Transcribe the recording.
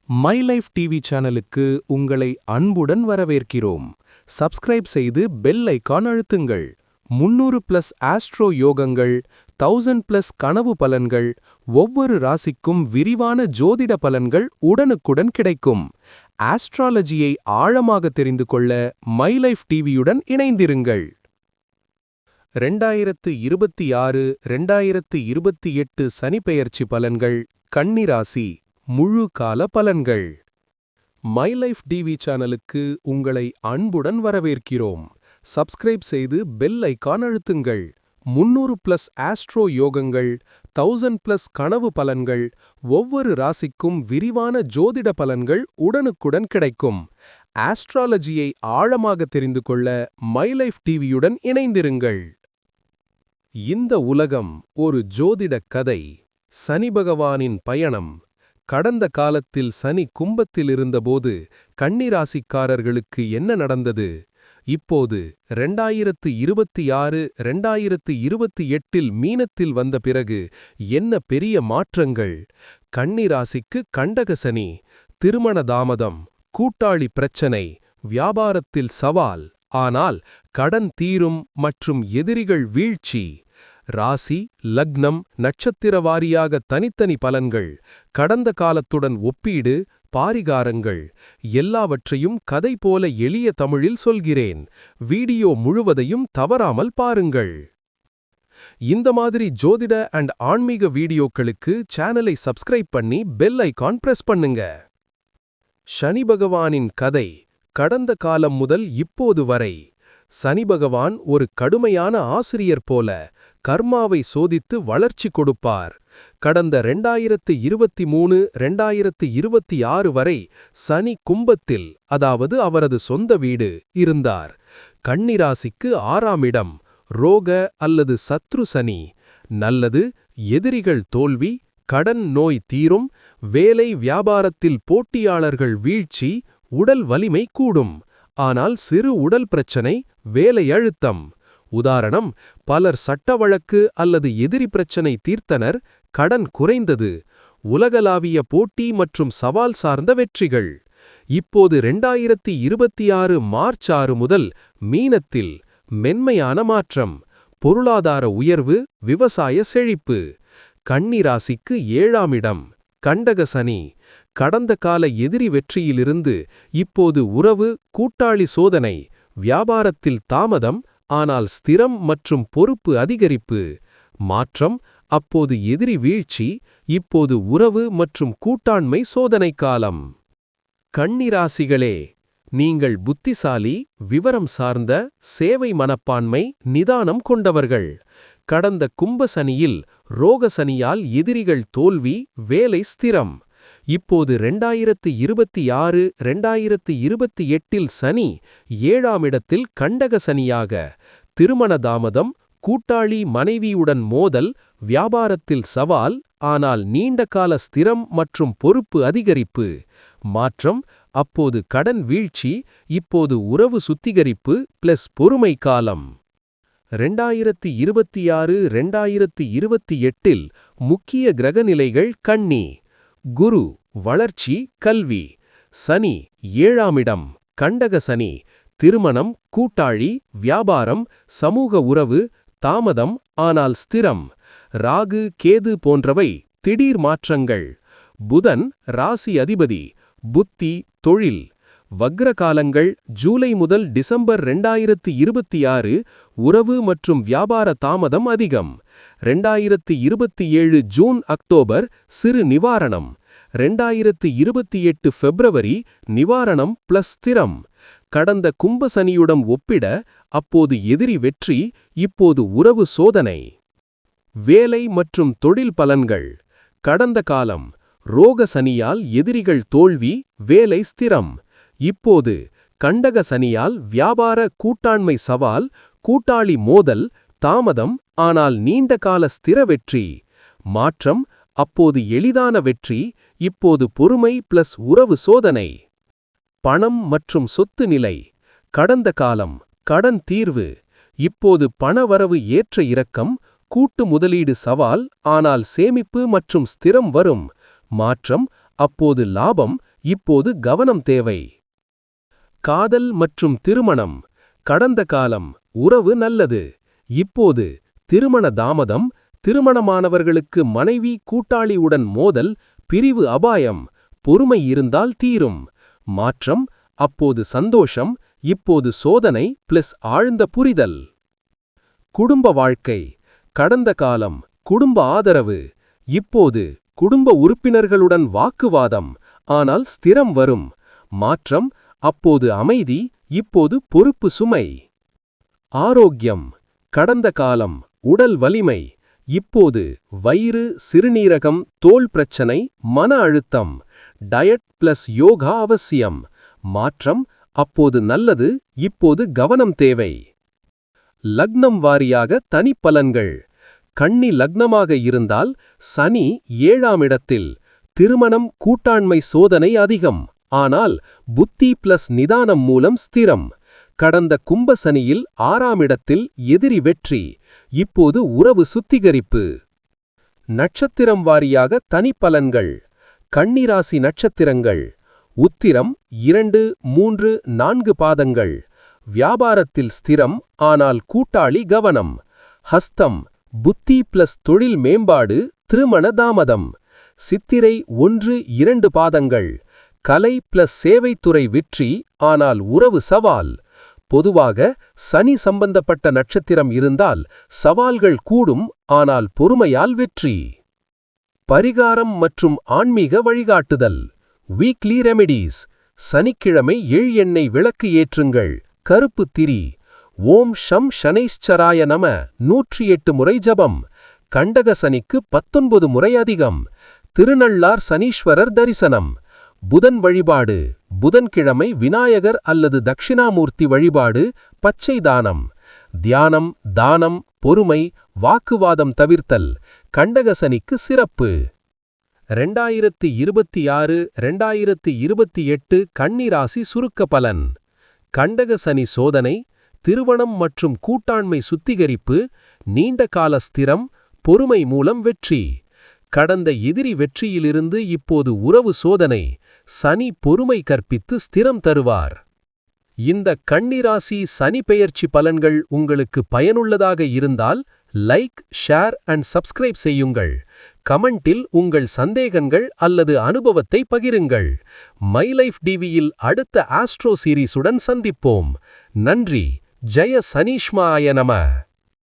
My life TV சேனலுக்கு உங்களை அன்புடன் வரவேற்கிறோம். சப்ஸ்கிரைப் செய்து பெல் ஐகான் அழுத்துங்கள். 300+ ஆஸ்ட்ரோ யோகங்கள், 1000+ கனவு பலன்கள், ஒவ்வொரு ராசிக்கும் விரிவான ஜோதிட பலன்கள் உடனுக்குடன் கிடைக்கும். ஆஸ்ட்ராலஜியை ஆழமாக தெரிந்து கொள்ள மை லைஃப் டிவியுடன் இணைந்திருங்கள். 2026-2028 சனிப்பெயர்ச்சி பலன்கள், கன்னி ராசி முழு கால பலன்கள். மை லைஃப் டிவி சேனலுக்கு உங்களை அன்புடன் வரவேற்கிறோம். சப்ஸ்கிரைப் செய்து பெல் ஐகான் அழுத்துங்கள். 300+ ஆஸ்ட்ரோ யோகங்கள், 1000+ கனவு பலன்கள், ஒவ்வொரு ராசிக்கும் விரிவான ஜோதிட பலன்கள் உடனுக்குடன் கிடைக்கும். ஆஸ்ட்ராலஜியை ஆழமாக தெரிந்து கொள்ள மை லைஃப் டிவியுடன் இணைந்திருங்கள். இந்த உலகம் ஒரு ஜோதிடக் கதை. சனி பகவானின் பயணம். கடந்த காலத்தில் சனி கும்பத்தில் இருந்தபோது கன்னிராசிக்காரர்களுக்கு என்ன நடந்தது? இப்போது 2026-2028 மீனத்தில் வந்த பிறகு என்ன பெரிய மாற்றங்கள்? கன்னிராசிக்கு கண்டக சனி, திருமண தாமதம், கூட்டாளி பிரச்சனை, வியாபாரத்தில் சவால், ஆனால் கடன் தீரும் மற்றும் எதிரிகள் வீழ்ச்சி. ராசி, லக்னம், நட்சத்திர வாரியாக தனித்தனி பலன்கள், கடந்த காலத்துடன் ஒப்பீடு, பாரிகாரங்கள், எல்லாவற்றையும் கதை போல எளிய தமிழில் சொல்கிறேன். வீடியோ முழுவதையும் தவறாமல் பாருங்கள். இந்த மாதிரி ஜோதிட அண்ட் ஆன்மீக வீடியோக்களுக்கு சேனலை சப்ஸ்கிரைப் பண்ணி பெல் ஐகான் பிரஸ் பண்ணுங்க. சனி பகவானின் கதை, கடந்த காலம் முதல் இப்போது வரை. சனி பகவான் ஒரு கடுமையான ஆசிரியர் போல கர்மாவை சோதித்து வளர்ச்சி கொடுப்பார். கடந்த 2023-2026 வரை சனி கும்பத்தில், அதாவது அவரது சொந்த வீடு, இருந்தார். கன்னிராசிக்கு 6ஆம் இடம், ரோக அல்லது சத்ரு சனி. நல்லது, எதிரிகள் தோல்வி, கடன் நோய் தீரும், வேலை வியாபாரத்தில் போட்டியாளர்கள் வீழ்ச்சி, உடல் வலிமை கூடும். ஆனால் சிறு உடல் பிரச்சனை, வேலை அழுத்தம். உதாரணம், பலர் சட்ட வழக்கு அல்லது எதிரி பிரச்சனை தீர்த்தனர், கடன் குறைந்தது. உலகளாவிய போட்டி மற்றும் சவால் சார்ந்த வெற்றிகள். இப்போது 2026 மார்ச் 6 முதல் மீனத்தில் மென்மையான மாற்றம், பொருளாதார உயர்வு, விவசாய செழிப்பு. கன்னிராசிக்கு 7ஆம் இடம், கண்டக சனி. கடந்த கால எதிரி வெற்றியிலிருந்து இப்போது உறவு, கூட்டாளி சோதனை, வியாபாரத்தில் தாமதம், ஆனால் ஸ்திரம் மற்றும் பொறுப்பு அதிகரிப்பு. மாற்றம், அப்போது எதிரி வீழ்ச்சி, இப்போது உறவு மற்றும் கூட்டாண்மை சோதனை காலம். கன்னிராசிகளே, நீங்கள் புத்திசாலி, விவரம் சார்ந்த, சேவை மனப்பான்மை, நிதானம் கொண்டவர்கள். கடந்த கும்ப சனியில், ரோக சனியால் எதிரிகள் தோல்வி, வேலை ஸ்திரம். இப்போது 2026-2028 சனி 7ஆம் இடத்தில் கண்டக சனியாக, திருமண தாமதம், கூட்டாளி மனைவியுடன் மோதல், வியாபாரத்தில் சவால், ஆனால் நீண்டகால ஸ்திரம் மற்றும் பொறுப்பு அதிகரிப்பு. மாற்றம், அப்போது கடன் வீழ்ச்சி, இப்போது உறவு சுத்திகரிப்பு + பொறுமை காலம். 2026-2028 முக்கிய கிரகநிலைகள். கன்னி, குரு, வளர்ச்சி, கல்வி. சனி 7ஆம் இடம், கண்டக சனி, திருமணம், கூட்டாளி, வியாபாரம், சமூக உறவு, தாமதம், ஆனால் ஸ்திரம். ராகு, கேது போன்றவை திடீர் மாற்றங்கள். புதன், ராசி அதிபதி, புத்தி, தொழில். வக்ரகாலங்கள், ஜூலை முதல் டிசம்பர் 2026, உறவு மற்றும் வியாபார தாமதம் அதிகம். 2027 ஜூன்-அக்டோபர், சிறு நிவாரணம். 2028 பிப்ரவரி, நிவாரணம் + ஸ்திரம். கடந்த கும்ப சனியுடன் ஒப்பிட, அப்போது எதிரி வெற்றி, இப்போது உறவு சோதனை. வேலை மற்றும் தொழில் பலன்கள். கடந்த காலம், ரோக சனியால் எதிரிகள் தோல்வி, வேலை ஸ்திரம். இப்போது கண்டக சனியால் வியாபார கூட்டாண்மை சவால், கூட்டாளி மோதல், தாமதம், ஆனால் நீண்டகால ஸ்திர வெற்றி. மாற்றம், அப்போது எளிதான வெற்றி, இப்போது பொறுமை + உறவு சோதனை. பணம் மற்றும் சொத்து நிலை. கடந்த காலம், கடன் தீர்வு. இப்போது பணவரவு ஏற்ற இறக்கம், கூட்டு முதலீடு சவால், ஆனால் சேமிப்பு மற்றும் ஸ்திரம் வரும். மாற்றம், அப்போது லாபம், இப்போது கவனம் தேவை. காதல் மற்றும் திருமணம். கடந்த காலம் உறவு நல்லது. இப்போது திருமண தாமதம். திருமணமானவர்களுக்கு மனைவி கூட்டாளியுடன் மோதல், பிரிவு அபாயம். பொறுமை இருந்தால் தீரும். மாற்றம். அப்போது சந்தோஷம், இப்போது சோதனை பிளஸ் ஆழ்ந்த புரிதல். குடும்ப வாழ்க்கை. கடந்த காலம் குடும்ப ஆதரவு. இப்போது குடும்ப உறுப்பினர்களுடன் வாக்குவாதம், ஆனால் ஸ்திரம் வரும். மாற்றம். அப்போது அமைதி, இப்போது பொறுப்பு சுமை. ஆரோக்கியம். கடந்த காலம் உடல் வலிமை. இப்போது வயிறு, சிறுநீரகம், தோல் பிரச்சனை, மன அழுத்தம். டயட் பிளஸ் யோகா அவசியம். மாற்றம். அப்போது நல்லது, இப்போது கவனம் தேவை. லக்னம் வாரியாக தனிப்பலன்கள். கன்னி லக்னமாக இருந்தால் சனி 7ஆம் இடத்தில். திருமணம், கூட்டாண்மை சோதனை அதிகம். ஆனால் புத்தி பிளஸ் நிதானம் மூலம் ஸ்திரம். கடந்த கும்ப சனியில் 6ஆம் இடத்தில் எதிரி வெற்றி. இப்போது உறவு சுத்திகரிப்பு. நட்சத்திரம் வாரியாக தனிப்பலன்கள். கன்னிராசி நட்சத்திரங்கள். உத்திரம் 2, 3, 4 பாதங்கள். வியாபாரத்தில் ஸ்திரம், ஆனால் கூட்டாளி கவனம். ஹஸ்தம் புத்தி பிளஸ் தொழில் மேம்பாடு, திருமண தாமதம். சித்திரை 1, 2 பாதங்கள். கலை பிளஸ் சேவைத்துறை வெற்றி, ஆனால் உறவு சவால். பொதுவாக சனி சம்பந்தப்பட்ட நட்சத்திரம் இருந்தால் சவால்கள் கூடும், ஆனால் பொறுமையால் வெற்றி. பரிகாரம் மற்றும் ஆன்மீக வழிகாட்டுதல். Weekly remedies. சனிக்கிழமை எண்ணெய் விளக்கு ஏற்றுங்கள். கருப்பு திரி. ஓம் ஷம் ஷனைஸ்சராய நம 108 முறை ஜபம். கண்டக சனிக்கு 19 முறை அதிகம். திருநள்ளார் சனீஸ்வரர் தரிசனம். புதன் வழிபாடு. புதன்கிழமை விநாயகர் அல்லது தட்சிணாமூர்த்தி வழிபாடு. பச்சை தானம். தியானம், தானம், பொறுமை, வாக்குவாதம் தவிர்த்தல். கண்டக சனிக்கு சிறப்பு. 2026-2028 கன்னிராசி சுருக்க பலன். கண்டக சனி சோதனை, திருமணம் மற்றும் கூட்டாண்மை சுத்திகரிப்பு, நீண்ட கால ஸ்திரம், பொறுமை மூலம் வெற்றி. கடந்த எதிரி வெற்றியிலிருந்து இப்போது உறவு சோதனை. சனி பொறுமை கற்பித்து ஸ்திரம் தருவார். இந்த கன்னிராசி சனி பெயர்ச்சி பலன்கள் உங்களுக்கு பயனுள்ளதாக இருந்தால் லைக், ஷேர் அண்ட் சப்ஸ்கிரைப் செய்யுங்கள். கமெண்டில் உங்கள் சந்தேகங்கள் அல்லது அனுபவத்தை பகிருங்கள். மை லைஃப் டிவியில் அடுத்த ஆஸ்ட்ரோ சீரீஸுடன் சந்திப்போம். நன்றி. ஜெய சனீஷ்மாய நம.